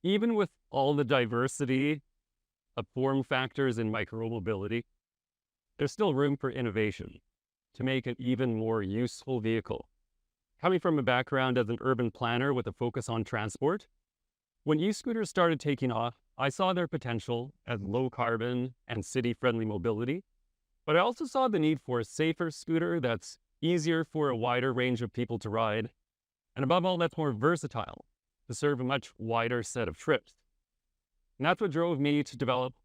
Even with all the diversity of form factors in micromobility, there's still room for innovation to make an even more useful vehicle. Coming from a background as an urban planner with a focus on transport, when e-scooters started taking off, I saw their potential as low carbon and city-friendly mobility, but I also saw the need for a safer scooter that's easier for a wider range of people to ride, and above all, that's more versatile to serve a much wider set of trips. And that's what drove me to develop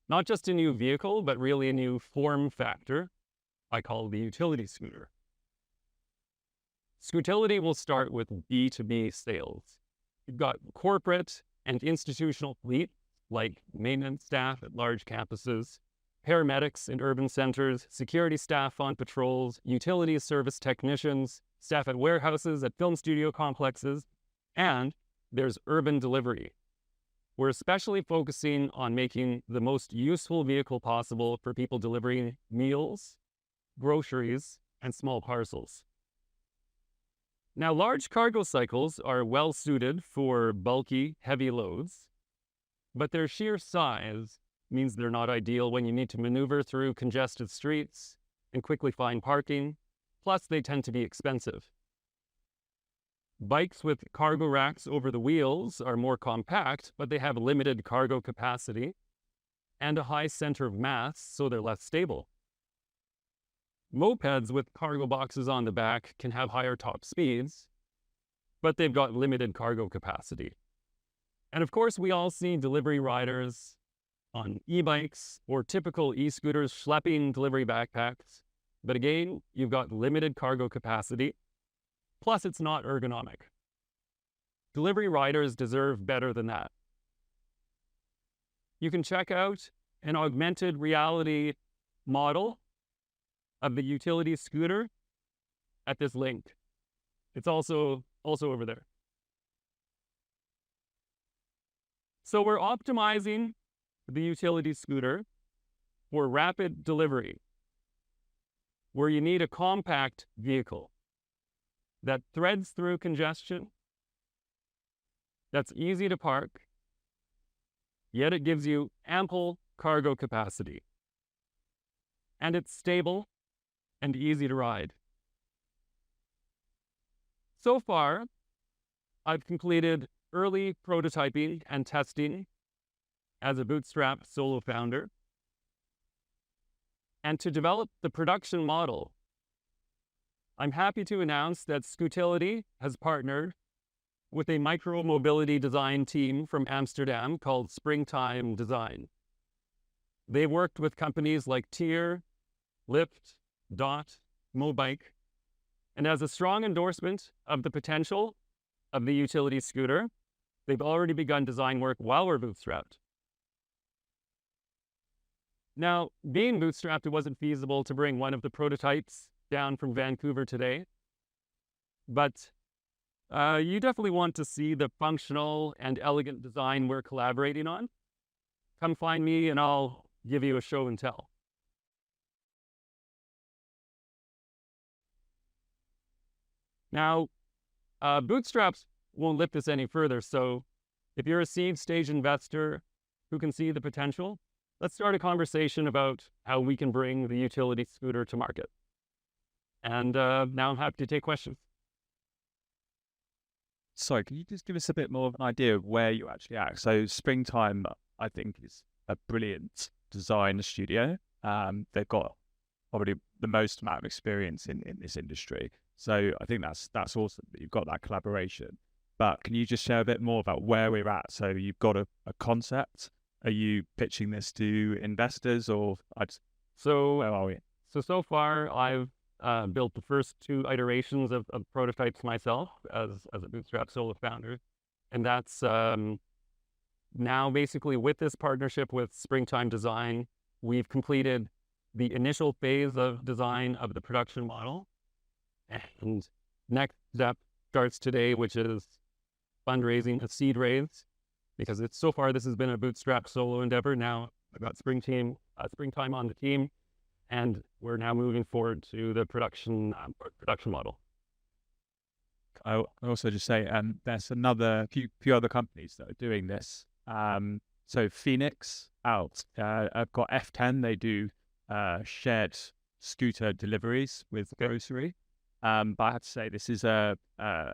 not just a new vehicle, but really a new form factor I call the utility scooter. Scootility will start with B2B sales. You've got corporate and institutional fleet, like maintenance staff at large campuses, paramedics in urban centers, security staff on patrols, utility service technicians, staff at warehouses, at film studio complexes, and there's urban delivery. We're especially focusing on making the most useful vehicle possible for people delivering meals, groceries, and small parcels. Now, large cargo cycles are well suited for bulky, heavy loads, but their sheer size means they're not ideal when you need to maneuver through congested streets and quickly find parking. Plus, they tend to be expensive. Bikes with cargo racks over the wheels are more compact, but they have limited cargo capacity and a high center of mass, so they're less stable. Mopeds with cargo boxes on the back can have higher top speeds, but they've got limited cargo capacity. And of course, we all see delivery riders on e-bikes or typical e-scooters schlepping delivery backpacks. But again, you've got limited cargo capacity, plus it's not ergonomic. Delivery riders deserve better than that. You can check out an augmented reality model of the utility scooter at this link. It's also over there. So we're optimizing the utility scooter for rapid delivery, where you need a compact vehicle that threads through congestion, that's easy to park, yet it gives you ample cargo capacity. And it's stable and easy to ride. So far, I've completed early prototyping and testing as a bootstrap solo founder. And to develop the production model, I'm happy to announce that Scootility has partnered with a micro-mobility design team from Amsterdam called Springtime Design. They've worked with companies like Tier, Lyft, Dot, Mobike, and as a strong endorsement of the potential of the utility scooter, they've already begun design work while we're bootstrapped. Now, being bootstrapped, it wasn't feasible to bring one of the prototypes down from Vancouver today, but you definitely want to see the functional and elegant design we're collaborating on. Come find me and I'll give you a show and tell. Now, bootstraps won't lift this any further, so if you're a seed stage investor who can see the potential, let's start a conversation about how we can bring the utility scooter to market. And now I'm happy to take questions. Sorry, can you just give us a bit more of an idea of where you're actually at? So Springtime, I think, is a brilliant design studio. They've got probably the most amount of experience in this industry. So I think that's awesome that you've got that collaboration. But can you just share a bit more about where we're at? So you've got a concept. Are you pitching this to investors or where are we? So far, I've built the first 2 iterations of prototypes myself as a bootstrap solo founder. And that's now basically with this partnership with Springtime Design, we've completed the initial phase of design of the production model. And next step starts today, which is fundraising, a seed raise, because so far this has been a bootstrap solo endeavor. Now I've got Springtime on the team, and we're now moving forward to the production model. I also just say, there's another few other companies that are doing this. So Phoenix I've got F10. They do shared scooter deliveries with grocery. But I have to say this is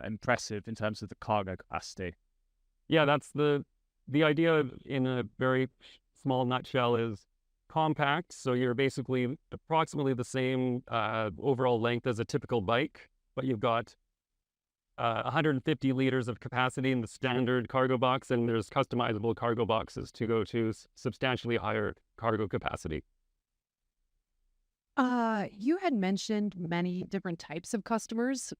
impressive in terms of the cargo capacity. Yeah, that's the idea in a very small nutshell is compact. So you're basically approximately the same overall length as a typical bike, but you've got 150 liters of capacity in the standard cargo box, and there's customizable cargo boxes to go to substantially higher cargo capacity. You had mentioned many different types of customers,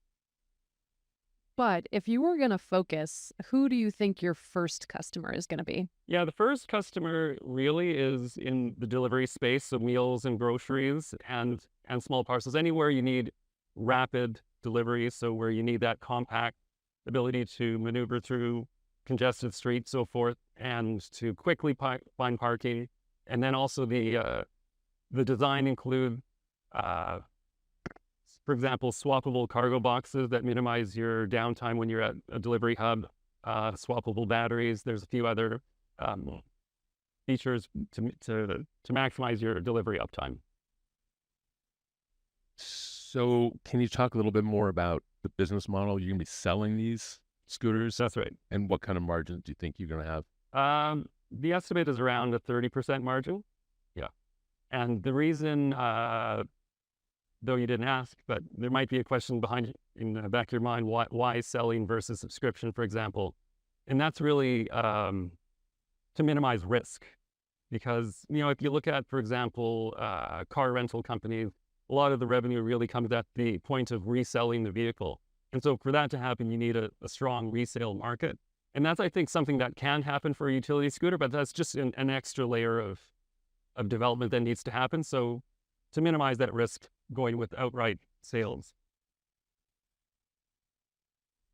but if you were going to focus, who do you think your first customer is going to be? Yeah, the first customer really is in the delivery space, so meals and groceries and small parcels, anywhere you need rapid delivery, so where you need that compact ability to maneuver through congested streets, so forth, and to quickly find parking. And then also the design include, for example, swappable cargo boxes that minimize your downtime when you're at a delivery hub, swappable batteries. There's a few other features to maximize your delivery uptime. So can you talk a little bit more about the business model? You're going to be selling these scooters? That's right. And what kind of margins do you think you're going to have? The estimate is around a 30% margin. Yeah. And the reason, though you didn't ask, but there might be a question behind in the back of your mind, why selling versus subscription, for example. And that's really to minimize risk. Because, if you look at, for example, car rental companies, a lot of the revenue really comes at the point of reselling the vehicle. And so for that to happen, you need a strong resale market. And that's, I think, something that can happen for a utility scooter, but that's just an extra layer of development that needs to happen. So to minimize that risk, going with outright sales.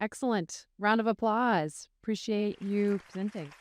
Excellent. Round of applause. Appreciate you presenting.